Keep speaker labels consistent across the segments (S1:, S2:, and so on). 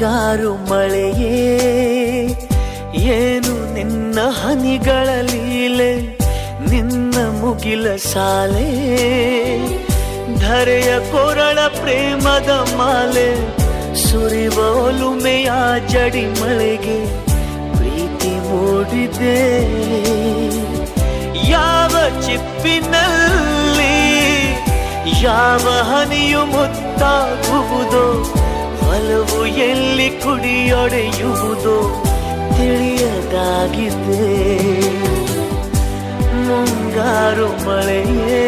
S1: ಮುಂಗಾರು ಮಳೆಯೇ ಏನು ನಿನ್ನ ಹನಿಗಳ ಲೀಲೆ, ನಿನ್ನ ಮುಗಿಲ ಸಾಲೆ ಧರೆಯ ಕೊರಳ ಪ್ರೇಮದ ಮಾಲೆ, ಸುರಿವ ಒಲುಮೆಯ ಜಡಿ ಮಳೆಗೆ ಪ್ರೀತಿ ಮೂಡಿದೆ. ಯಾವ ಚಿಪ್ಪಿನಲ್ಲಿ ಯಾವ ಹನಿಯು ಮುತ್ತಾಗುವುದೋ, ಒಲವು ಎಲ್ಲಿ ಕುಡಿಯೊಡೆಯುವುದೋ ತಿಳಿಯದಾಗಿದೆ. ಮುಂಗಾರು ಮಳೆಯೇ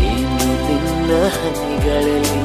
S1: ಏನು ನಿನ್ನ ಹನಿಗಳಲ್ಲಿ